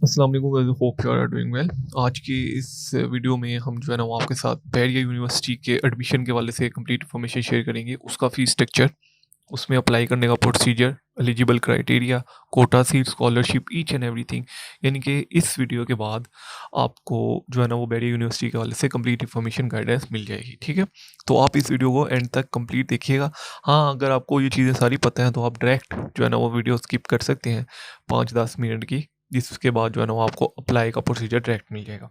अस्सलाम वालेकुम guys, hope you are doing well. आज की इस वीडियो में हम जो है ना वो आपके साथ बैरियर यूनिवर्सिटी के एडमिशन के वाले से कंप्लीट इन्फॉर्मेशन शेयर करेंगे। उसका फीस स्ट्रक्चर, उसमें अप्लाई करने का procedure, eligible criteria, quota seat, scholarship, each and everything. यानी कि इस वीडियो के बाद आपको जो है ना वो बैरियर यूनिवर्सिटी के वाले से कंप्लीट इन्फॉर्मेशन गाइडेंस मिल जाएगी। ठीक है, तो आप इस वीडियो को एंड तक कंप्लीट देखिएगा। हाँ, अगर आपको ये चीज़ें सारी पता हैं तो आप डायरेक्ट जो है ना वो वीडियो स्किप कर सकते हैं 5-10 मिनट की, जिसके बाद जो है ना वो आपको अप्लाई का प्रोसीजर डायरेक्ट मिल जाएगा।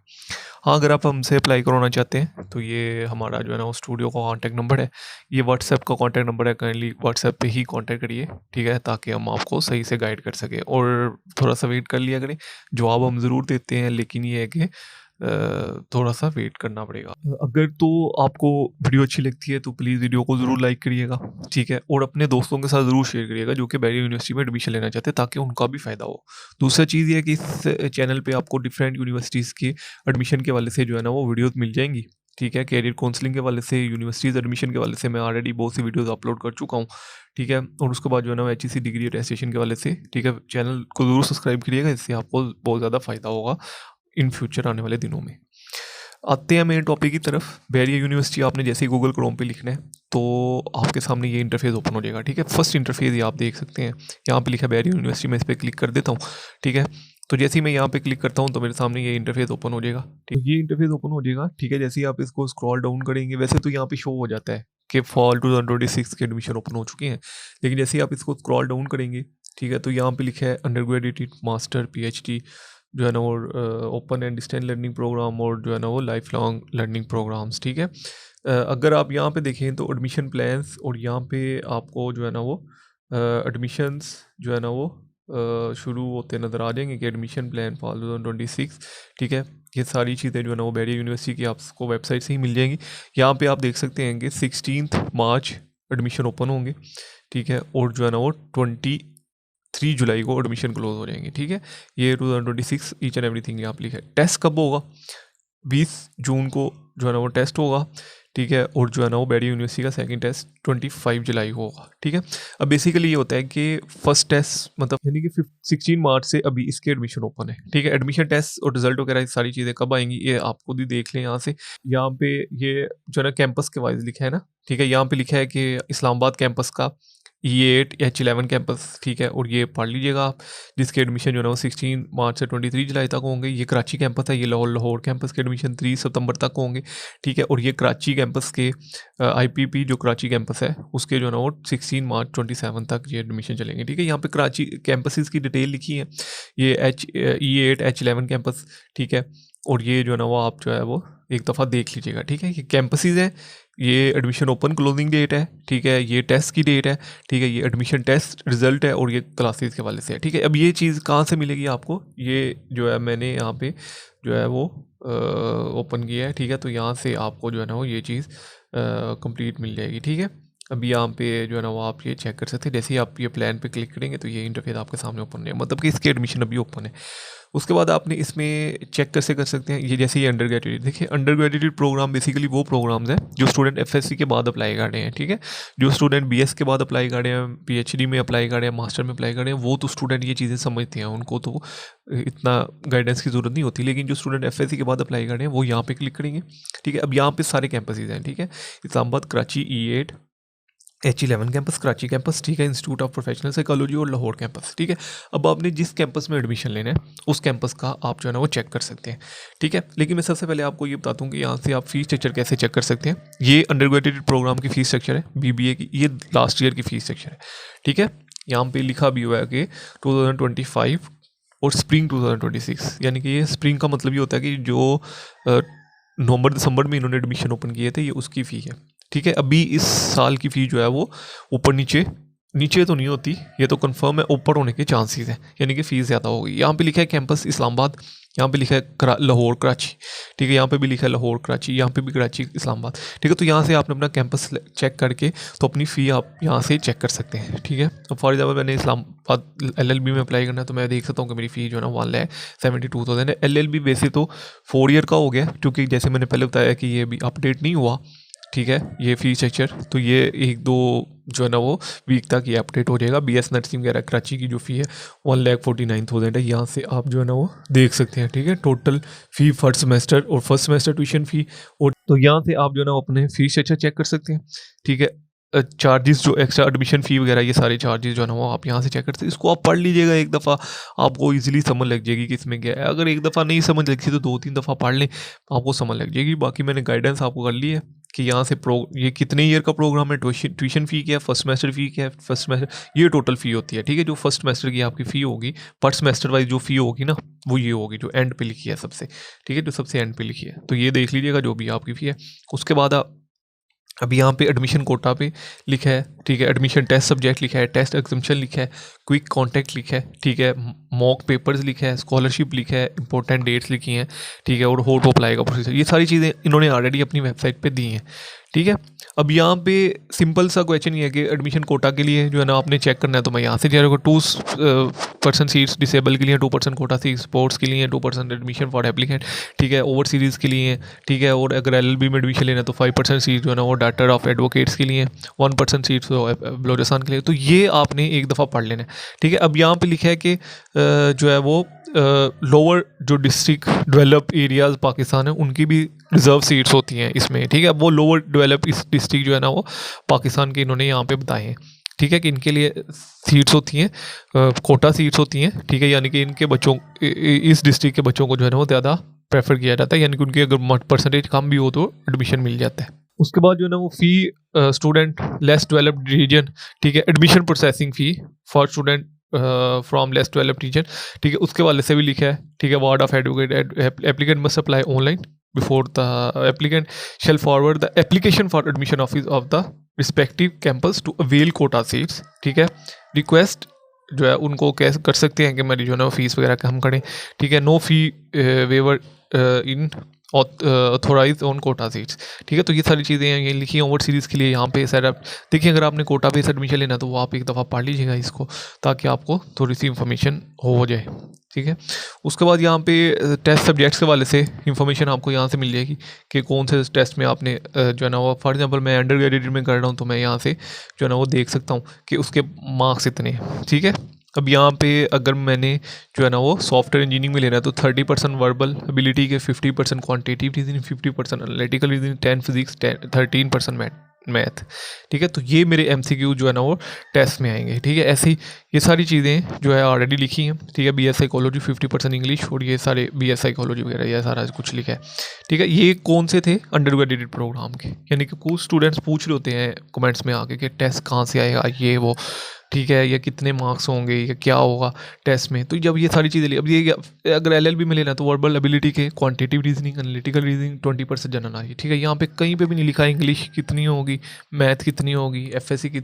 हाँ, अगर आप हमसे अप्लाई करवाना चाहते हैं तो ये हमारा जो है ना वो स्टूडियो का कॉन्टैक्ट नंबर है, ये व्हाट्सएप का कॉन्टैक्ट नंबर है। काइंडली व्हाट्सएप पे ही कॉन्टैक्ट करिए, ठीक है, ताकि हम आपको सही से गाइड कर सकें। और थोड़ा सा वेट कर लिया करें, जवाब हम ज़रूर देते हैं, लेकिन ये है कि थोड़ा सा वेट करना पड़ेगा। अगर तो आपको वीडियो अच्छी लगती है तो प्लीज़ वीडियो को ज़रूर लाइक करिएगा, ठीक है, और अपने दोस्तों के साथ ज़रूर शेयर करिएगा जो कि बैरियर यूनिवर्सिटी में एडमिशन लेना चाहते हैं, ताकि उनका भी फ़ायदा हो। दूसरा चीज़ ये है कि इस चैनल पे आपको डिफरेंट यूनिवर्सिटीज़ के एडमिशन के वाले से जो है ना वो वीडियोस मिल जाएंगी। ठीक है, कैरियर काउंसलिंग के वाले से, यूनिवर्सिटीज़ एडमिशन के वाले से मैं ऑलरेडी बहुत सी वीडियोस अपलोड कर चुका हूँ। ठीक है, और उसके बाद जो है ना एचईसी डिग्री अटेस्टेशन के वाले से, ठीक है, चैनल को ज़रूर सब्सक्राइब करिएगा, इससे आपको बहुत ज़्यादा फ़ायदा होगा इन फ्यूचर आने वाले दिनों में। आते हैं मेन टॉपिक की तरफ। बैरियर यूनिवर्सिटी आपने जैसे ही गूगल क्रोम पे लिखना है तो आपके सामने ये इंटरफेस ओपन हो जाएगा। ठीक है, फर्स्ट इंटरफेस ये आप देख सकते हैं, यहाँ पे लिखा है बैरियर यूनिवर्सिटी। मैं इस पर क्लिक कर देता हूँ। ठीक है, तो जैसे ही मैं यहाँ पे क्लिक करता हूँ तो मेरे सामने ये इंटरफेस ओपन हो जाएगा। ठीक, ये इंटरफेस ओपन हो जाएगा। ठीक है, जैसे ही आप इसको स्क्रॉल डाउन करेंगे, वैसे तो यहाँ पे शो हो जाता है कि फॉल 2026 के एडमिशन ओपन हो चुके हैं, लेकिन जैसे ही आप इसको स्क्रॉल डाउन करेंगे, ठीक है, तो यहाँ पे लिखा है अंडर ग्रेजुएट, मास्टर, पीएचडी जो है ना, और open and distance learning programme, और जो है ना वो लाइफ लॉन्ग लर्निंग प्रोग्राम्स। ठीक है, अगर आप यहाँ पे देखें तो एडमिशन प्लान्स, और यहाँ पे आपको जो है ना वो एडमिशन्स जो है ना वो शुरू होते नज़र आ जाएंगे कि एडमिशन प्लान फॉर 2026। ठीक है, ये सारी चीज़ें जो है ना वो बैरियर यूनिवर्सिटी की आपको वेबसाइट से ही मिल जाएंगी। यहाँ पे आप देख सकते हैं कि 16 मार्च एडमिशन ओपन होंगे। ठीक है, और जो है ना वो 23 जुलाई को एडमिशन क्लोज हो जाएंगे। ठीक है, ये 2026 ईच एंड एवरीथिंग यहाँ पे लिखा है। टेस्ट कब होगा? 20 जून को जो है ना वो टेस्ट होगा। ठीक है, और जो है ना वो बैरियर यूनिवर्सिटी का सेकंड टेस्ट 25 जुलाई को होगा। ठीक है, अब बेसिकली ये होता है कि फर्स्ट टेस्ट मतलब यानी कि 16 मार्च से अभी इसके एडमिशन ओपन है। ठीक है, एडमिशन टेस्ट और रिजल्ट वगैरह सारी चीज़ें कब आएंगी ये आप खुद ही देख लें यहाँ से। यहाँ पे ये जो है ना कैंपस के वाइज लिखा है ना। ठीक है, यहाँ पे लिखा है कि इस्लामाबाद कैंपस का E8 H11 कैंपस। ठीक है, और ये पढ़ लीजिएगा आप, जिसके एडमिशन जो है ना वो 16 मार्च से 23 जुलाई तक होंगे। ये कराची कैंपस है, ये लाहौर कैंपस के एडमिशन 3 सितंबर तक होंगे। ठीक है, और ये कराची कैंपस के IPP जो कराची कैंपस है उसके जो है ना वो 16 मार्च 27 तक ये एडमिशन चलेंगे। ठीक है, यहाँ पे कराची कैंपसेस की डिटेल लिखी है, ये E8 H11 कैंपस। ठीक है, और ये जो है ना वो आप जो है वो एक दफ़ा देख लीजिएगा। ठीक है, ये कैंपसेस हैं, ये एडमिशन ओपन क्लोजिंग डेट है। ठीक है, ये टेस्ट की डेट है। ठीक है, ये एडमिशन टेस्ट रिजल्ट है, और ये क्लासेस के वाले से है। ठीक है, अब ये चीज़ कहाँ से मिलेगी आपको? ये जो है मैंने यहाँ पे जो है वो ओपन किया है। ठीक है, तो यहाँ से आपको जो है ना वो ये चीज़ कंप्लीट मिल जाएगी। ठीक है, अभी यहाँ पे जो है ना वो आप ये चेक कर सकते हैं। जैसे ही आप ये प्लान पे क्लिक करेंगे तो ये इंटरफेस आपके सामने ओपन है, मतलब कि इसके एडमिशन अभी ओपन है। उसके बाद आपने इसमें चेक कैसे कर सकते हैं, ये जैसे ये अंडर ग्रेजुएट, देखिए अंडर ग्रेजुएट प्रोग्राम बेसिकली वो प्रोग्राम्स हैं जो स्टूडेंट FSC के बाद अप्लाई कर रहे हैं। ठीक है, जो स्टूडेंट BS के बाद अप्लाई कर रहे हैं, PhD में अप्लाई कर रहे हैं, मास्टर में अप्लाई कर रहे हैं, वो तो स्टूडेंट ये चीज़ें समझते हैं, उनको तो इतना गाइडेंस की ज़रूरत नहीं होती। लेकिन जो स्टूडेंट FSC के बाद अप्लाई कर रहे हैं वो यहाँ पे क्लिक करेंगे। ठीक है, अब यहाँ पे सारे कैंपसेज हैं। ठीक है, Islamabad, Karachi E8 H11 campus, Karachi campus, ठीक है, इंस्टीट्यूट ऑफ प्रोफेशनल साइकोलॉजी, और लाहौर कैंपस। ठीक है, अब आपने जिस कैंपस में एडमिशन लेना है उस कैंपस का आप जो है ना वो चेक कर सकते हैं। ठीक है, लेकिन मैं सबसे पहले आपको ये बताता हूँ कि यहाँ से आप फीस स्ट्रक्चर कैसे चेक कर सकते हैं। ये अंडर ग्रेजुएट प्रोग्राम की फ़ीस स्ट्रक्चर है, BBA की, ये लास्ट ईयर की फ़ीस स्ट्रक्चर है। ठीक है, यहाँ पे लिखा भी हुआ है कि 2025 और स्प्रिंग 2026, यानी कि ये स्प्रिंग का मतलब ये होता है कि जो नवंबर दिसंबर में इन्होंने एडमिशन ओपन किए थे, ये उसकी फ़ी है। ठीक है, अभी इस साल की फ़ी जो है वो ऊपर नीचे नीचे तो नहीं होती, ये तो कंफर्म है, ऊपर होने के चांसेस हैं, यानी कि फ़ीस ज़्यादा होगी। यहाँ पे लिखा है कैंपस इस्लामाबाद, यहाँ पे लिखा है लाहौर कराची। ठीक है, यहाँ पे भी लिखा है लाहौर कराची, यहाँ पे भी कराची इस्लामाबाद। ठीक है, तो यहाँ से आपने अपना कैंपस चेक करके तो अपनी फ़ी आप यहाँ से चेक कर सकते हैं। ठीक है, अब फॉर एग्जाम्पल मैंने इस्लामाबाद LLB में अप्लाई करना है, तो मैं देख सकता हूँ कि मेरी फ़ी जो है ना 1,72,000 है। LLB वैसे तो 4 ईयर का हो गया, क्योंकि जैसे मैंने पहले बताया कि ये अभी अपडेट नहीं हुआ। ठीक है, ये फी स्ट्रक्चर तो ये 1-2 जो है ना वो वीक तक ये अपडेट हो जाएगा। BS नर्सिंग वगैरह कराची की जो फ़ी है 1,49,000 है, यहाँ से आप जो है ना वो देख सकते हैं। ठीक है, टोटल फ़ी फर्स्ट सेमेस्टर और फर्स्ट सेमेस्टर ट्यूशन फ़ी, और तो यहाँ से आप जो है ना अपने फ़ी स्ट्रक्चर चेक कर सकते हैं। ठीक है, चार्जेस जो एक्स्ट्रा एडमिशन फ़ी वगैरह ये सारे चार्जेस जो है ना वो आप यहाँ से चेक कर सकते हैं। इसको आप पढ़ लीजिएगा एक दफ़ा, आपको इजीली समझ लग जाएगी कि इसमें क्या है। अगर एक दफ़ा नहीं समझ लगती तो 2-3 दफ़ा पढ़ लें, आपको समझ लग जाएगी। बाकी मैंने गाइडेंस आपको कर ली है कि यहाँ से ये कितने ईयर का प्रोग्राम है, ट्यूशन फ़ी क्या है, फर्स्ट सेमेस्टर फ़ी क्या है, फर्स्ट सेमेस्टर ये टोटल फ़ी होती है। ठीक है, जो फर्स्ट सेमेस्टर की आपकी फ़ी होगी, पर सेमेस्टर वाइज जो फ़ी होगी ना वो ये होगी जो एंड पे लिखी है सबसे। ठीक है, जो सबसे एंड पे लिखी है, तो ये देख लीजिएगा जो भी आपकी फ़ी है। उसके बाद अभी यहाँ पे एडमिशन कोटा पे लिखा है। ठीक है, एडमिशन टेस्ट सब्जेक्ट लिखा है, टेस्ट एग्जाम्शन लिखा है, क्विक कांटेक्ट लिखा है। ठीक है, मॉक पेपर्स लिखा है, स्कॉलरशिप लिखा है, इंपॉर्टेंट डेट्स लिखी हैं। ठीक है, और हाउ टू अप्लाई का प्रोसीजर, ये सारी चीज़ें इन्होंने ऑलरेडी अपनी वेबसाइट पे दी हैं। ठीक है, अब यहाँ पे सिंपल सा क्वेश्चन ये है कि एडमिशन कोटा के लिए जो है ना आपने चेक करना है, तो मैं यहाँ से जो 2% सीट्स डिसेबल के लिए, 2% कोटा सीट स्पोर्ट्स के लिए, 2% एडमिशन फॉर एप्लीकेंट। ठीक है, ओवर सीरीज़ के लिए। ठीक है, और अगर LLB में एडमिशन लेना है तो 5% सीट जो है ना वो डाक्टर ऑफ एडवोकेट्स के लिए, 1% सीट्स बलोचिस्तान के लिए। तो ये आपने एक दफ़ा पढ़ लेना है। ठीक है, अब यहाँ पे लिखा है कि जो है वो लोअर जो डिस्ट्रिक्ट डेवलप एरियाज़ पाकिस्तान है उनकी भी रिजर्व सीट्स होती हैं इसमें। ठीक है, अब वो लोअर डेवलप इस डिस्ट्रिक्ट जो है ना वो पाकिस्तान के इन्होंने यहाँ पे बताए हैं। ठीक है, कि इनके लिए सीट्स होती हैं, कोटा सीट्स होती हैं। ठीक है, यानी कि इनके बच्चों इस डिस्ट्रिक्ट के बच्चों को जो है ना वो ज़्यादा प्रेफर किया जाता है, यानी कि उनकी अगर परसेंटेज कम भी हो तो एडमिशन मिल जाता है। उसके बाद जो है ना वो fee student less developed region. ठीक है, admission processing fee for student from less developed region. ठीक है, उसके वाले से भी लिखा है। ठीक है, ward of advocate applicant must apply online before the applicant shall forward the application for admission office of the respective campus to avail quota seats. ठीक है, रिक्वेस्ट जो है उनको कैसे कर सकते हैं कि मेरी जो है ना फीस वगैरह कम करें। ठीक है, no fee waiver in authorize on quota seats. ठीक है, तो ये सारी चीज़ें हैं, ये लिखी हैं ओवर सीरीज़ के लिए। यहाँ पे सर आप देखिए, अगर आपने कोटा बेस एडमिशन लेना तो वो आप एक दफ़ा पढ़ लीजिएगा इसको, ताकि आपको थोड़ी सी इन्फॉर्मेशन हो जाए। ठीक है, उसके बाद यहाँ पे टेस्ट सब्जेक्ट्स के वाले से इन्फॉर्मेशन आपको यहाँ से मिल जाएगी कि कौन से टेस्ट में आपने जो है ना वो, फॉर एग्जांपल मैं अंडर ग्रेजुएट में कर रहा हूँ तो मैं यहाँ से जो है ना वो देख सकता हूँ कि उसके मार्क्स इतने हैं। ठीक है, अब यहाँ पे अगर मैंने जो है ना वो सॉफ्टवेयर इंजीनियरिंग में लेना है तो 30% वर्बल एबिलिटी के, 50% quantitative reasoning, 50% analytical reasoning, 10 physics, 13% math. ठीक है, तो ये मेरे MCQ जो है ना वो टेस्ट में आएंगे। ठीक है, ऐसे ही ये सारी चीज़ें जो है ऑलरेडी लिखी हैं। ठीक है, BS साइकोलॉजी 50% इंग्लिश, और ये सारे BS साइकोलॉजी वगैरह ये सारा कुछ लिखा है। ठीक है, ये कौन से थे, अंडर ग्रेजुएट प्रोग्राम के, यानी कि कुछ स्टूडेंट्स पूछ रहे होते हैं कमेंट्स में आके कि टेस्ट कहाँ से आएगा ये वो। ठीक है, या कितने मार्क्स होंगे या क्या होगा टेस्ट में। तो जब ये सारी चीज़ें ली, अब ये अगर LLB में लेना तो वर्बल एबिलिटी के, quantitative reasoning, analytical reasoning, 20% general knowledge. ठीक है, यहाँ पे कहीं पे भी नहीं लिखा है इंग्लिश कितनी होगी, मैथ कितनी होगी, FSC की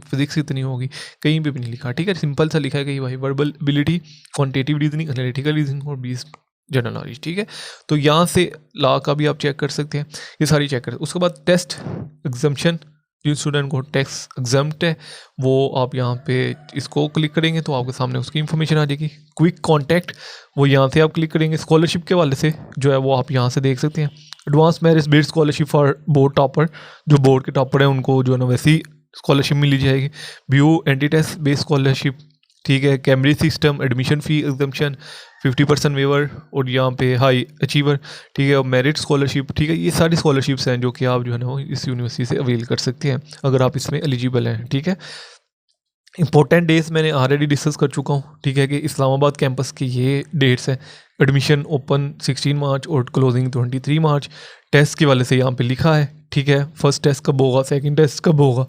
फिजिक्स कितनी होगी, कहीं पे भी नहीं लिखा। ठीक है, सिंपल सा लिखा है कि भाई verbal ability, quantitative reasoning, analytical reasoning और 20 जनरल नॉलेज। ठीक है, तो यहाँ से ला का भी आप चेक कर सकते हैं, ये सारी चेक कर। उसके बाद टेस्ट एग्जाम्शन, जिन स्टूडेंट को टैक्स एग्जाम्प्ट है वो आप यहाँ पे इसको क्लिक करेंगे तो आपके सामने उसकी इन्फॉर्मेशन आ जाएगी। क्विक कांटेक्ट, वो यहाँ से आप क्लिक करेंगे। स्कॉलरशिप के वाले से जो है वो आप यहाँ से देख सकते हैं। Advance merit based scholarship for board topper, जो बोर्ड के टॉपर हैं उनको जो है ना वैसी स्कॉलरशिप मिली जाएगी। Via entry test based scholarship. ठीक है, Cambridge system, admission fee exemption, 50% waiver, और यहाँ पे हाई अचीवर। ठीक है, और मेरिट स्कॉलरशिप। ठीक है, ये सारी स्कॉलरशिप्स हैं जो कि आप जो है ना इस यूनिवर्सिटी से अवेल कर सकते हैं अगर आप इसमें एलिजिबल हैं। ठीक है, इंपॉर्टेंट डेट्स मैंने ऑलरेडी डिस्कस कर चुका हूँ। ठीक है, कि इस्लामाबाद कैंपस की ये डेट्स हैं। एडमिशन ओपन 16 मार्च और क्लोजिंग 23 मार्च। टेस्ट के वाले से यहाँ पे लिखा है। ठीक है, फर्स्ट टेस्ट कब होगा, सेकंड टेस्ट कब होगा,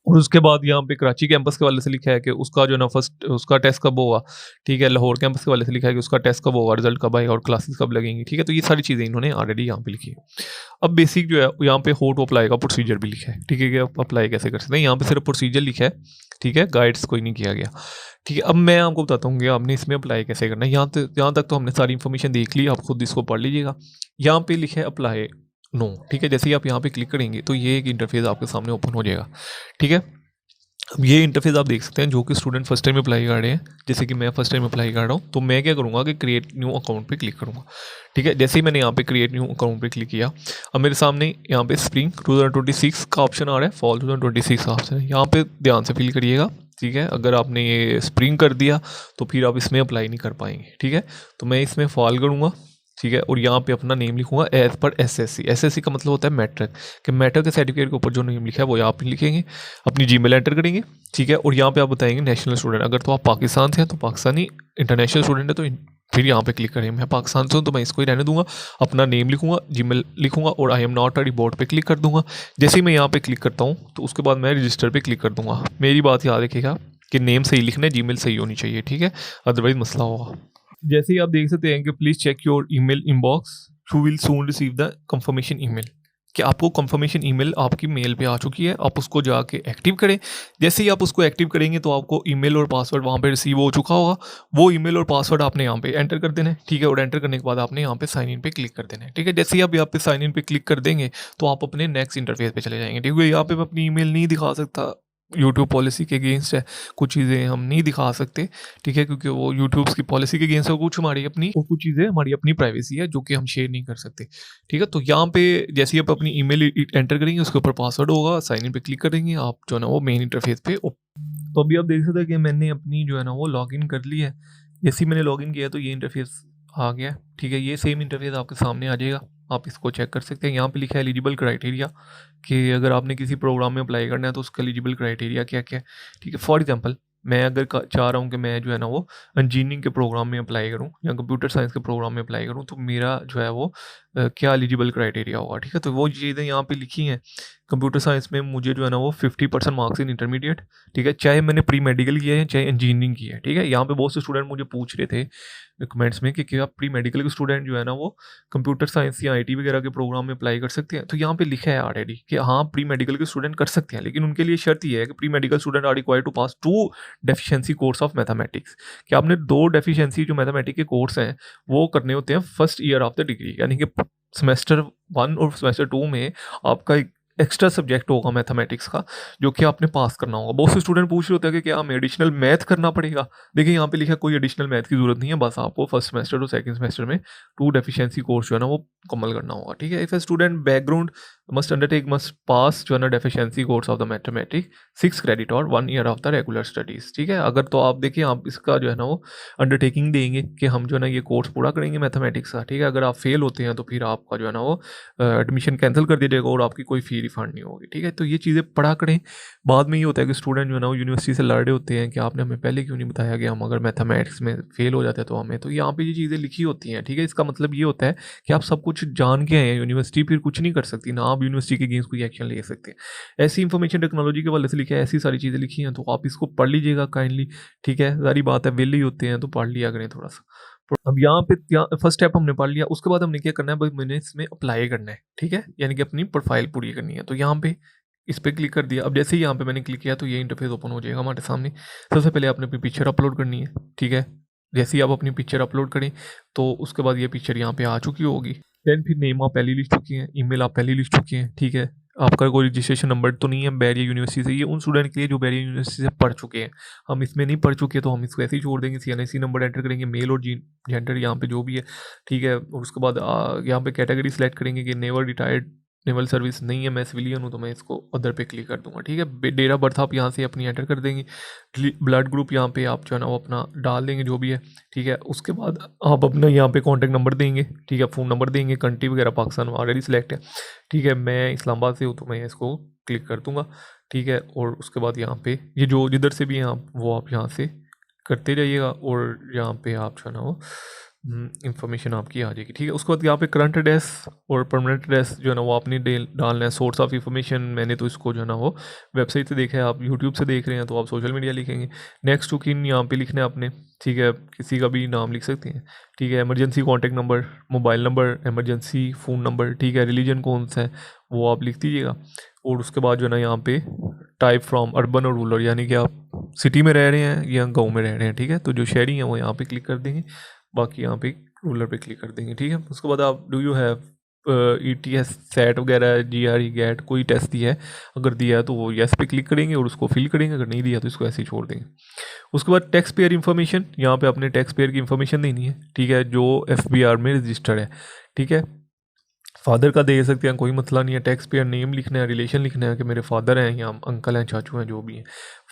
और उसके बाद यहाँ पे कराची कैंपस के वाले से लिखा है कि उसका जो ना फर्स्ट उसका टेस्ट कब होगा। ठीक है, लाहौर कैंपस के वाले से लिखा है कि उसका टेस्ट कब होगा, रिजल्ट कब आएगा और क्लासेस कब लगेंगी। ठीक है, तो ये सारी चीज़ें इन्होंने ऑलरेडी यहाँ पे लिखी है। अब बेसिक जो है यहाँ पे हाउ टू अप्लाई का प्रोसीजर भी लिखा है। ठीक है, कि आप अप्लाई कैसे कर सकते हैं, यहाँ पे सिर्फ प्रोसीजर लिखा है। ठीक है, गाइड्स कोई नहीं किया गया। ठीक है, अब मैं आपको बताता हूँ कि आपने इसमें अप्लाई कैसे करना है। यहाँ तक तो हमने सारी इन्फॉर्मेशन देख ली, आप खुद इसको पढ़ लीजिएगा। यहाँ पे लिखा है अप्लाई नो। ठीक है, जैसे ही आप यहाँ पे क्लिक करेंगे तो ये एक इंटरफेस आपके सामने ओपन हो जाएगा। ठीक है, अब ये इंटरफेस आप देख सकते हैं जो कि स्टूडेंट फर्स्ट टाइम अप्लाई कर रहे हैं, जैसे कि मैं फर्स्ट टाइम अप्लाई कर रहा हूँ, तो मैं क्या करूँगा कि क्रिएट न्यू अकाउंट पे क्लिक करूँगा। ठीक है, जैसे ही मैंने यहाँ पे क्रिएट न्यू अकाउंट पे क्लिक किया, अब मेरे सामने यहाँ पे स्प्रिंग 2026 का ऑप्शन आ रहा है, फॉल 2026 का ऑप्शन है, यहाँ पे ध्यान से फिल करिएगा। ठीक है, अगर आपने ये स्प्रिंग कर दिया तो फिर आप इसमें अप्लाई नहीं कर पाएंगे। ठीक है, तो मैं इसमें फॉल करूँगा। ठीक है, और यहाँ पे अपना नेम लिखूंगा एज पर एसएससी। एसएससी का मतलब होता है मैट्रिक, कि मैट्रिक के सर्टिफिकेट के ऊपर जो नेम लिखा है वो यहाँ पे लिखेंगे, अपनी जीमेल एंटर करेंगे। ठीक है, और यहाँ पे आप बताएंगे नेशनल स्टूडेंट, अगर तो आप पाकिस्तान से हैं तो पाकिस्तानी, इंटरनेशनल स्टूडेंट है तो फिर यहाँ पे क्लिक करें। मैं पाकिस्तान से हूँ तो मैं इसको ही रहने दूंगा, अपना नेम लिखूंगा, जीमेल लिखूंगा और I am not a report पे क्लिक कर दूंगा। जैसे ही मैं यहाँ पे क्लिक करता हूँ तो उसके बाद मैं रजिस्टर पे क्लिक कर दूंगा। मेरी बात याद रखिएगा कि नेम सही लिखना है, जीमेल सही होनी चाहिए। ठीक है, अदरवाइज मसला होगा। जैसे ही आप देख सकते हैं कि please check your email inbox, you will soon receive the confirmation email, कि आपको कंफर्मेशन ईमेल आपकी मेल पे आ चुकी है, आप उसको जाके एक्टिव करें। जैसे ही आप उसको एक्टिव करेंगे तो आपको ईमेल और पासवर्ड वहाँ पे रिसीव हो चुका होगा। वो ईमेल और पासवर्ड आपने यहाँ पे एंटर कर देना है। ठीक है, और एंटर करने के बाद आपने यहाँ पे साइन इन पे क्लिक कर देना है। ठीक है, जैसे ही आप यहाँ पे साइन इन पे क्लिक कर देंगे तो आप अपने नेक्स्ट इंटरफेस पे चले जाएंगे। ठीक है, यहाँ पे मैं अपनी ईमेल नहीं दिखा सकता, यूट्यूब पॉलिसी के अगेंस्ट है, कुछ चीज़ें हम नहीं दिखा सकते। ठीक है, क्योंकि वो यूट्यूब की पॉलिसी के अगेंस्ट है, कुछ हमारी अपनी और कुछ चीज़ें हमारी अपनी प्राइवेसी है जो कि हम शेयर नहीं कर सकते। ठीक है, तो यहाँ पे जैसे ही आप अपनी ईमेल एंटर करेंगे उसके ऊपर पासवर्ड होगा, साइन इन पे क्लिक करेंगे, आप जो है ना वो मेन इंटरफेस पे तो अभी आप देख सकते हैं कि मैंने अपनी जो है ना वो लॉगिन कर ली है। जैसे ही मैंने लॉगिन किया तो ये इंटरफेस आ गया। ठीक है, ये सेम इंटरफेस आपके सामने आ जाएगा, आप इसको चेक कर सकते हैं। यहाँ पे लिखा है एलिजिबल क्राइटेरिया, कि अगर आपने किसी प्रोग्राम में अप्लाई करना है तो उसका एलिजिबल क्राइटेरिया क्या क्या है। ठीक है, फॉर एग्जांपल मैं अगर चाह रहा हूँ कि मैं जो है ना वो इंजीनियरिंग के प्रोग्राम में अप्लाई करूँ या कंप्यूटर साइंस के प्रोग्राम में अप्लाई करूँ, तो मेरा जो है वो क्या एलिजिबल क्राइटेरिया होगा। ठीक है, तो वो चीज़ें यहाँ पे लिखी हैं। कंप्यूटर साइंस में मुझे जो है ना वो 50% मार्क्स इन इंटरमीडिएट। ठीक है, चाहे मैंने प्री मेडिकल किया है चाहे इंजीनियरिंग की है। ठीक है, यहाँ पे बहुत से स्टूडेंट मुझे पूछ रहे थे कमेंट्स में कि क्या प्री मेडिकल के स्टूडेंट जो है ना वो कंप्यूटर साइंस या आईटी वगैरह के प्रोग्राम में अप्लाई कर सकते हैं। तो यहाँ पे लिखा है ऑलरेडी कि हाँ प्री मेडिकल के स्टूडेंट कर सकते हैं, लेकिन उनके लिए शर्त ये है कि pre medical student are required to pass 2 deficiency course of mathematics, कि आपने 2 डेफिशिएंसी जो मैथमेटिक्स के कोर्स हैं वो करने होते हैं first year of the degree, यानी कि सेमेस्टर 1 और सेमेस्टर 2 में आपका एक एक्स्ट्रा सब्जेक्ट होगा मैथमेटिक्स का, जो कि आपने पास करना होगा। बहुत से स्टूडेंट पूछ रहे होते हैं कि क्या हमें एडिशनल मैथ करना पड़ेगा। देखिए यहाँ पे लिखा है कोई एडिशनल मैथ की जरूरत नहीं है, बस आपको फर्स्ट सेमेस्टर और सेकंड सेमेस्टर में 2 डेफिशिएंसी कोर्स जो है ना वो मुकम्मल करना होगा। ठीक है, if a student background must pass जो है ना deficiency course of the mathematics 6 credit और 1 year of the regular studies. ठीक है, अगर तो आप देखिए आप इसका जो है ना वो अंडरटेकिंग देंगे कि हम जो है ना ये कोर्स पूरा करेंगे मैथमेटिक्स का। ठीक है, अगर आप फेल होते हैं तो फिर आपका जो है ना वो एडमिशन कैंसिल कर दिया जाएगा और आपकी कोई फ़ी रिफंड नहीं होगी। ठीक है, तो ये चीज़ें पढ़ा करें। बाद में ये होता है कि स्टूडेंट जो है ना वो यूनिवर्सिटी से लड़ रहे होते हैं कि आपने हमें पहले क्यों नहीं बताया कि हम अगर मैथमेटिक्स में फेल हो जाते हैं तो हमें, तो यहाँ पे ये चीज़ें लिखी होती हैं। ठीक है, इसका मतलब ये होता है कि आप सब कुछ जान के आए हैं, यूनिवर्सिटी फिर कुछ नहीं कर सकती ना, आप यूनिवर्सिटी के अगेंस्ट कोई एक्शन ले सकते हैं। ऐसी इंफॉर्मेशन टेक्नोलॉजी के वाले से लिखा है, ऐसी सारी चीज़ें लिखी हैं, तो आप इसको पढ़ लीजिएगा काइंडली। ठीक है, सारी बात है, वेले ही होते हैं तो पढ़ लिया करें थोड़ा सा। अब यहाँ पे फर्स्ट स्टेप हमने पढ़ लिया, उसके बाद हमने क्या करना है भाई, मैंने इसमें अप्लाई करना है। ठीक है, यानी कि अपनी प्रोफाइल पूरी करनी है। तो यहाँ पे इस पर क्लिक कर दिया। अब जैसे ही यहाँ पे मैंने क्लिक किया तो ये इंटरफेस ओपन हो जाएगा हमारे सामने। सबसे पहले आपने अपनी पिक्चर अपलोड करनी है। ठीक है, जैसे ही आप अपनी पिक्चर अपलोड करें तो उसके बाद ये पिक्चर यहाँ पे आ चुकी होगी। देन फिर नेम आप पहले लिख चुकी हैं, ईमेल आप पहले लिख चुकी हैं। ठीक है, आपका कोई रजिस्ट्रेशन नंबर तो नहीं है बैरियर यूनिवर्सिटी से, ये उन स्टूडेंट के लिए जो बैरियर यूनिवर्सिटी से पढ़ चुके हैं। हम इसमें नहीं पढ़ चुके तो हम इसको ऐसे ही छोड़ देंगे। CNIC नंबर एंटर करेंगे, मेल और जेंडर यहाँ पे जो भी है। ठीक है, और उसके बाद यहाँ पे कैटेगरी सेलेक्ट करेंगे कि नेवर रिटायर्ड, नेवल सर्विस नहीं है, मैं सिविलियन हूँ तो मैं इसको अदर पे क्लिक कर दूंगा। ठीक है, डेट ऑफ बर्थ आप यहाँ से अपनी एंटर कर देंगे। ब्लड ग्रुप यहाँ पे आप जो है ना वो अपना डाल देंगे जो भी है। ठीक है, उसके बाद आप अपना यहाँ पे कॉन्टैक्ट नंबर देंगे। ठीक है, फ़ोन नंबर देंगे, कंट्री वगैरह पाकिस्तान ऑलरेडी सिलेक्ट है। ठीक है, मैं इस्लामाबाद से हूँ तो मैं इसको क्लिक कर दूँगा। ठीक है, और उसके बाद यहाँ पे ये जो जिधर से भी हैं आप वो आप यहाँ से करते जाइएगा और यहाँ पे आप जो है ना वो इंफॉर्मेशन आपकी आ जाएगी। ठीक है, उसके बाद यहाँ पे करंट एड्रेस और परमानेंट एड्रेस जो है ना वो आपने डालना है। सोर्स ऑफ इंफॉर्मेशन मैंने तो इसको जो है ना वो वेबसाइट से देखा है, आप यूट्यूब से देख रहे हैं तो आप सोशल मीडिया लिखेंगे। नेक्स्ट टू किन यहाँ पे लिखना है आपने। ठीक है, किसी का भी नाम लिख सकते हैं। ठीक है, emergency contact number, mobile number, emergency phone number. ठीक है, रिलीजन कौन सा है वो आप लिख दीजिएगा। और उसके बाद जो है ना यहाँ पे टाइप फ्रॉम अर्बन और रूरल, यानी कि आप सिटी में रह रहे हैं या गाँव में रह रहे हैं। ठीक है, तो जो शहरी हैं वो यहाँ पे क्लिक कर देंगे, बाकी यहाँ पे रूलर पे क्लिक कर देंगे। ठीक है, उसके बाद आप do you have ETS set वगैरह GRE गैट कोई टेस्ट दिया है, अगर दिया है तो वो येस पे क्लिक करेंगे और उसको फिल करेंगे, अगर नहीं दिया तो इसको ऐसे ही छोड़ देंगे। उसके बाद टैक्स पेयर इन्फॉर्मेशन, यहाँ पे अपने टैक्स पेयर की इन्फॉर्मेशन देनी है, ठीक है, जो FBR में रजिस्टर्ड है, ठीक है। फादर का दे सकते हैं, कोई मसला नहीं है। टैक्स पेयर नेम लिखना है, रिलेशन लिखना है कि मेरे फादर हैं या अंकल हैं, चाचू हैं, जो भी हैं।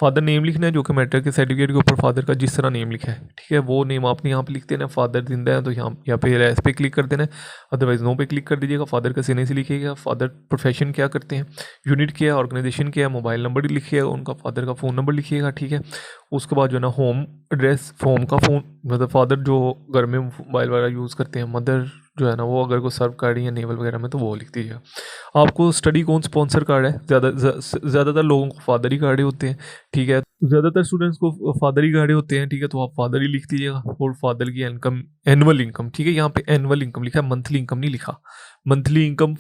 फादर नेम लिखना है जो कि मैट्रिक के सर्टिफिकेट के ऊपर फादर का जिस तरह नेम लिखा है, ठीक है, वो नेम आपने यहाँ पे लिख देना है। फादर जिंदा है तो यहाँ पे एस पे क्लिक कर देना है, अदरवाइज नो पे क्लिक कर दीजिएगा। फादर का सिने से लिखिएगा, फादर प्रोफेशन क्या करते हैं, यूनिट क्या है, ऑर्गेनाइजेशन क्या है, मोबाइल नंबर लिखिएगा, उनका फादर का फ़ोन नंबर लिखिएगा, ठीक है। उसके बाद जो है ना होम एड्रेस, होम का फ़ोन, मतलब फादर जो घर में मोबाइल वगैरह यूज़ करते हैं, मदर जो है ना वो अगर को सर्व कर रही है नेवल वगैरह में तो वो लिख दीजिएगा। आपको स्टडी कौन स्पॉन्सर कार्ड है, ज़्यादातर लोगों को फादर ही कार्ड होते हैं, ठीक है, ज़्यादातर स्टूडेंट्स को फादर ही कार्ड होते हैं, ठीक है, तो आप फादर ही लिख दीजिएगा। और फादर की इनकम, एनुअल इनकम, ठीक है, यहाँ पे एनुअल इनकम लिखा है, मंथली इनकम नहीं लिखा। मंथली इनकम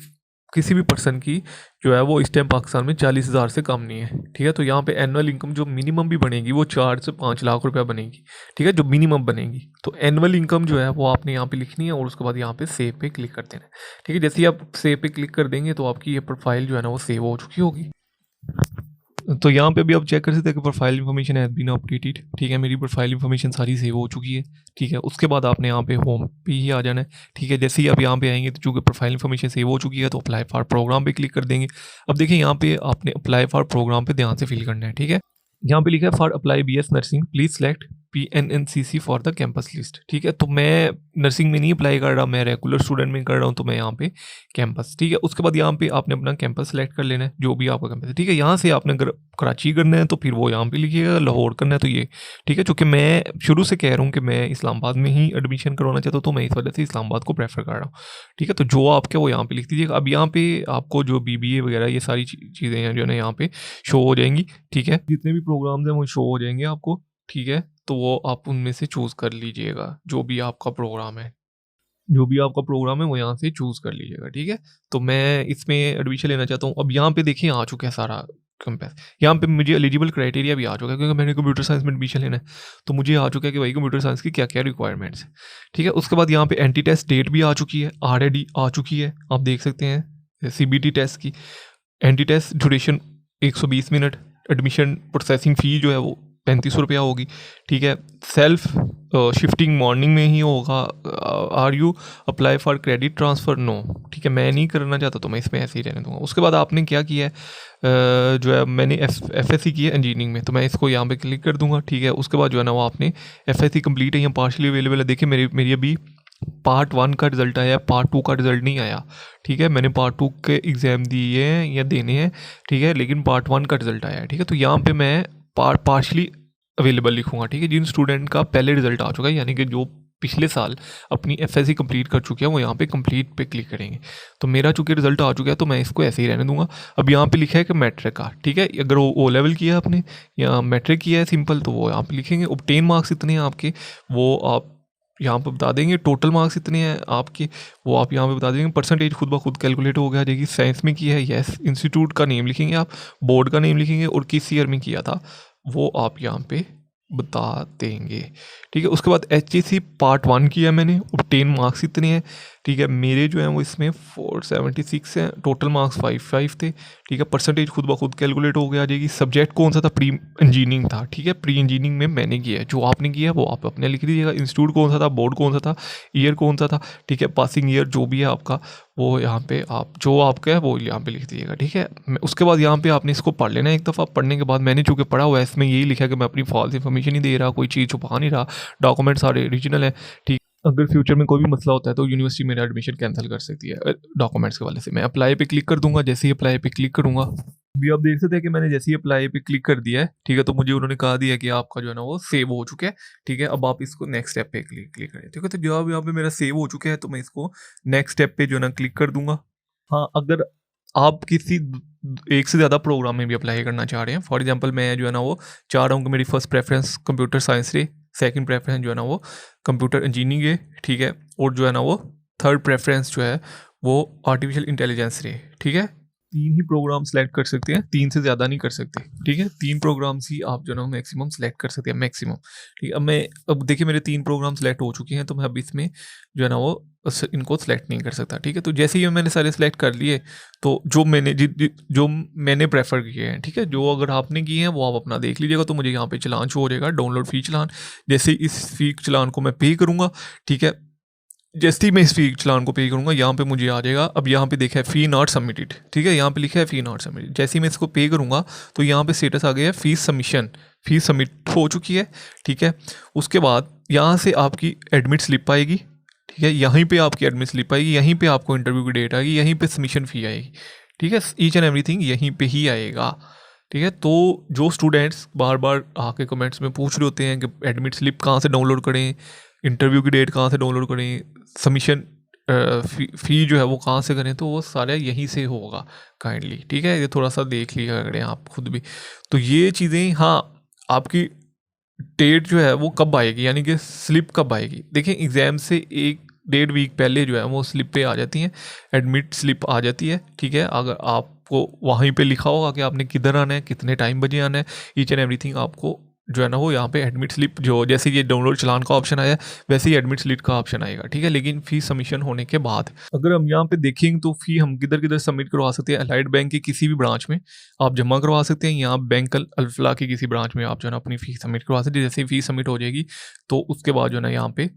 किसी भी पर्सन की जो है वो इस टाइम पाकिस्तान में 40,000 से कम नहीं है, ठीक है। तो यहाँ पे एनुअल इनकम जो मिनिमम भी बनेगी वो 4 से 5 लाख रुपया बनेगी, ठीक है, जो मिनिमम बनेगी। तो एनुअल इनकम जो है वो आपने यहाँ पे लिखनी है और उसके बाद यहाँ पे सेव पे क्लिक कर देना है, ठीक है। जैसे ही आप सेव पे क्लिक कर देंगे तो आपकी ये प्रोफाइल जो है ना वो सेव हो चुकी होगी। तो यहाँ पे भी आप चेक कर सकते हैं कि profile information has been updated, ठीक है, मेरी प्रोफाइल इन्फॉर्मेशन सारी सेव हो चुकी है, ठीक है। उसके बाद आपने यहाँ पे होम पे ही आ जाना है, ठीक है। जैसे ही आप यहाँ पे आएंगे तो चूँकि प्रोफाइल इन्फॉर्मेशन सेव हो चुकी है तो अप्लाई फॉर प्रोग्राम पे क्लिक कर देंगे। अब देखिए यहाँ पे आपने अप्लाई फॉर प्रोग्राम पे ध्यान से फिल करना है, ठीक है। यहाँ पे लिखा है for apply BS nursing please select PNNCC for the campus list, ठीक है। तो मैं नर्सिंग में नहीं अप्लाई कर रहा, मैं रेगुलर स्टूडेंट में कर रहा हूँ, तो मैं यहाँ पे कैंपस, ठीक है। उसके बाद यहाँ पे आपने अपना कैंपस सेलेक्ट कर लेना है, जो भी आपका कैंपस है, ठीक है। यहाँ से आपने अगर कराची करना है तो फिर वो यहाँ पे लिखिएगा, लाहौर करना है तो ये, ठीक है। चूँकि मैं शुरू से कह रहा हूँ कि मैं इस्लामाबाद में ही एडमिशन करवाना चाहता हूँ तो मैं इस वजह से इस्लामाबाद को प्रेफर कर रहा हूँ, ठीक है। तो जो आपके वो यहाँ पे लिख दीजिएगा। अब यहाँ पे आपको जो BBA वगैरह ये सारी चीज़ें हैं जो है ना यहाँ पे शो हो जाएंगी, ठीक है। जितने भी प्रोग्राम्स हैं वो शो हो जाएंगे आपको, ठीक है। तो वो आप उनमें से चूज़ कर लीजिएगा, जो भी आपका प्रोग्राम है, जो भी आपका प्रोग्राम है वो यहाँ से चूज़ कर लीजिएगा, ठीक है। तो मैं इसमें एडमिशन लेना चाहता हूँ। अब यहाँ पे देखिए आ चुका है सारा कैंपस, यहाँ पे मुझे एलिजिबल क्राइटेरिया भी आ चुका है क्योंकि मैंने कंप्यूटर साइंस में एडमिशन लेना है, तो मुझे आ चुका है कि भाई कंप्यूटर साइंस की क्या क्या रिक्वायरमेंट्स है, ठीक है। उसके बाद यहाँ पे एंटी टेस्ट डेट भी आ चुकी है, ऑलरेडी आ चुकी है, आप देख सकते हैं CBT टेस्ट की entry test duration 120 minute, admission processing fee जो है वो 3500 रुपया होगी, ठीक है। सेल्फ शिफ्टिंग मॉर्निंग में ही होगा। Are you apply for credit transfer, no, ठीक है, मैं नहीं करना चाहता तो मैं इसमें ऐसे ही रहने दूंगा। उसके बाद आपने क्या किया है, जो है मैंने FSC की है इंजीनियरिंग में, तो मैं इसको यहाँ पे क्लिक कर दूंगा, ठीक है। उसके बाद जो है ना वो आपने FSC कंप्लीट है या पार्शली अवेलेबल है, देखिए मेरी अभी पार्ट 1 का रिज़ल्ट आया, पार्ट 2 का रिज़ल्ट नहीं आया, ठीक है। मैंने पार्ट 2 के एग्ज़ाम दिए हैं या देने हैं, ठीक है, लेकिन पार्ट 1 का रिज़ल्ट आया है, ठीक है। तो यहाँ पे मैं पार्शली अवेलेबल लिखूंगा, ठीक है। जिन स्टूडेंट का पहले रिज़ल्ट आ चुका है यानी कि जो पिछले साल अपनी FSC कंप्लीट कर चुके हैं वो यहाँ पे कंप्लीट पे क्लिक करेंगे। तो मेरा चूँकि रिज़ल्ट आ चुका है तो मैं इसको ऐसे ही रहने दूंगा। अब यहाँ पे लिखा है कि मैट्रिक का, ठीक है, अगर वो O लेवल किया आपने या मैट्रिक किया है सिंपल तो वो यहाँ पे लिखेंगे। ऑब्टेन मार्क्स इतने हैं आपके, वो आप यहाँ पे बता देंगे। टोटल मार्क्स इतने हैं आपके, वो आप यहाँ पे बता देंगे। परसेंटेज खुद ब खुद कैलकुलेट हो गया जाएगी। साइंस में किया है, यस। इंस्टीट्यूट का नेम लिखेंगे आप, बोर्ड का नेम लिखेंगे और किस ईयर में किया था वो आप यहाँ पे बता देंगे, ठीक है। उसके बाद HSC पार्ट 1 किया मैंने, ऑब्टेन मार्क्स इतने हैं, ठीक है। मेरे जो हैं वो इसमें 476 हैं, टोटल मार्क्स 55 थे, ठीक है। परसेंटेज खुद ब खुद कैलकुलेट हो गया आ जाएगी। सब्जेक्ट कौन सा था, प्री इंजीनियरिंग था, ठीक है। प्री इंजीनियरिंग में मैंने किया है, जो आपने किया है वो आप अपने लिख दीजिएगा। इंस्टीट्यूट कौन सा था, बोर्ड कौन सा था, ईयर कौन सा था, ठीक है। पासिंग ईयर जो भी है आपका वो यहाँ पे आप जो आपका है वो यहाँ पे लिख दीजिएगा, ठीक है। उसके बाद यहाँ पे आपने इसको पढ़ लेना है एक दफ़ा। पढ़ने के बाद मैंने चूँकि पढ़ा हुआ है इसमें यही लिखा है कि मैं अपनी फॉल्स इन्फॉर्मेशन नहीं दे रहा, कोई चीज़ छुपा नहीं रहा, डॉक्यूमेंट सारे ओरिजिनल है, ठीक। अगर फ्यूचर में कोई भी मसला होता है तो यूनिवर्सिटी मेरा एडमिशन कैंसिल कर सकती है डॉक्यूमेंट्स के वाले से। मैं अप्लाई पे क्लिक कर दूंगा, जैसे ही अप्लाई पे क्लिक करूंगा अभी आप देख सकते हैं कि मैंने जैसे ही अप्लाई पे क्लिक कर दिया है, ठीक है। तो मुझे उन्होंने कहा दिया कि आपका जो है ना वो सेव हो चुका है, ठीक है। अब आप इसको नेक्स्ट स्टेप पे क्लिक करें, ठीक है। तो जब यहाँ पे मेरा सेव हो चुका है तो मैं इसको नेक्स्ट स्टेप पे जो है ना क्लिक कर दूंगा। हाँ, अगर आप किसी एक से ज़्यादा प्रोग्राम में भी अप्लाई करना चाह रहे हैं, फॉर एग्जांपल मैं जो है ना वो चाह रहा हूँ कि मेरी फर्स्ट प्रेफरेंस कंप्यूटर साइंस रहे, सेकंड प्रेफरेंस जो है ना वो कंप्यूटर इंजीनियरिंग है, ठीक है, और जो है ना वो थर्ड प्रेफरेंस जो है वो आर्टिफिशियल इंटेलिजेंस रहे, ठीक है। 3 ही प्रोग्राम सेलेक्ट कर सकते हैं, 3 से ज़्यादा नहीं कर सकते, ठीक है? 3 प्रोग्राम्स ही आप जो है ना मैक्सिमम सेलेक्ट कर सकते हैं, मैक्सिमम, ठीक है? अब देखिए मेरे 3 प्रोग्राम सेलेक्ट हो चुके हैं, तो मैं अब इसमें जो है ना वो इनको सेलेक्ट नहीं कर सकता, ठीक है? तो जैसे ही मैंने सारे सेलेक्ट कर लिए, तो जो मैंने प्रेफर किए हैं, ठीक है? जो अगर आपने किए हैं वो आप अपना देख लीजिएगा। तो मुझे यहाँ पे चलान शो हो जाएगा, डाउनलोड फ़ी चलान। जैसे ही इस फ़ी चलान को मैं पे करूँगा, ठीक है? जैसे ही मैं इस फ़ी चलान को पे करूँगा, यहाँ पे मुझे आ जाएगा, अब यहाँ पे देखा है फ़ी नॉट सबमिटेड, ठीक है? यहाँ पे लिखा है फ़ी नॉट सबमिटेड। जैसे ही मैं इसको पे करूँगा, तो यहाँ पे स्टेटस आ गया है फ़ीस सबमिशन, फ़ीस सबमिट हो चुकी है, ठीक है? उसके बाद यहाँ से आपकी एडमिट स्लिप आएगी, ठीक है? यहीं पे आपकी एडमिट स्लिप आएगी, यहीं पे आपको इंटरव्यू की डेट आएगी, यहीं पे सबमिशन फ़ी आएगी, ठीक है? ईच एंड एवरीथिंग यहीं पे ही आएगा, ठीक है? तो जो स्टूडेंट्स बार बार आके कमेंट्स में पूछ रहे होते हैं कि एडमिट स्लिप कहाँ से डाउनलोड करें, इंटरव्यू की डेट कहाँ से डाउनलोड करें, सबमिशन फ़ी जो है वो कहाँ से करें, तो वो सारा यहीं से होगा काइंडली, ठीक है? ये थोड़ा सा देख लिया करें आप खुद भी। तो ये चीज़ें, हाँ, आपकी डेट जो है वो कब आएगी, यानी कि स्लिप कब आएगी? देखिए एग्ज़ाम से 1 डेढ़ वीक पहले जो है वो स्लिप पे आ जाती हैं, एडमिट स्लिप आ जाती है, ठीक है? अगर आपको वहीं पे लिखा होगा कि आपने किधर आना है, कितने टाइम बजे आना है, ईच एंड एवरीथिंग आपको जो है ना वो यहाँ पे एडमिट स्लिप, जो जैसे ये डाउनलोड चलान का ऑप्शन आया वैसे ही एडमिट स्लिप का ऑप्शन आएगा, ठीक है? लेकिन फ़ी सबमिशन होने के बाद अगर हम यहाँ पे देखेंगे तो फ़ी हम किधर-किधर सबमिट करवा सकते हैं। अलाइड बैंक के किसी भी ब्रांच में आप जमा करवा सकते हैं, या बैंक अल्फला की किसी ब्रांच में आप जो है ना अपनी फ़ी सबमिट करवा सकते हैं। जैसे ही फ़ी सबमिट हो जाएगी, तो उसके बाद जो है ना यहाँ पे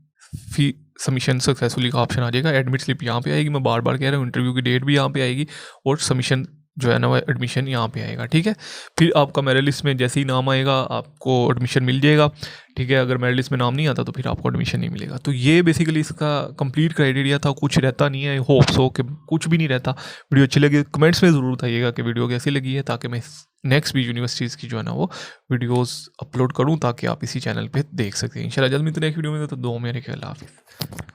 फ़ी सबमिशन सक्सेसफुली का ऑप्शन आ जाएगा, एडमिट स्लिप यहाँ पे आएगी, मैं बार-बार कह रहा हूँ, इंटरव्यू की डेट भी यहाँ पे आएगी, और सबमिशन जो है ना वो एडमिशन यहाँ पे आएगा, ठीक है? फिर आपका मेरिट लिस्ट में जैसे ही नाम आएगा आपको एडमिशन मिल जाएगा, ठीक है? अगर मेरिट लिस्ट में नाम नहीं आता तो फिर आपको एडमिशन नहीं मिलेगा। तो ये बेसिकली इसका कंप्लीट क्राइटेरिया था, कुछ रहता नहीं है, होप्स हो कि कुछ भी नहीं रहता। वीडियो अच्छी लगी कमेंट्स में ज़रूर बताइएगा कि वीडियो कैसी लगी है, ताकि मैं नेक्स्ट भी यूनिवर्सिटीज़ की जो है ना वो वीडियोज़ अपलोड करूँ, ताकि आप इसी चैनल पर देख सकें। इंशाल्लाह जल्द मिलते हैं नेक्स्ट वीडियो में, तो दुआ में रखिए। अल्लाह हाफ़िज़।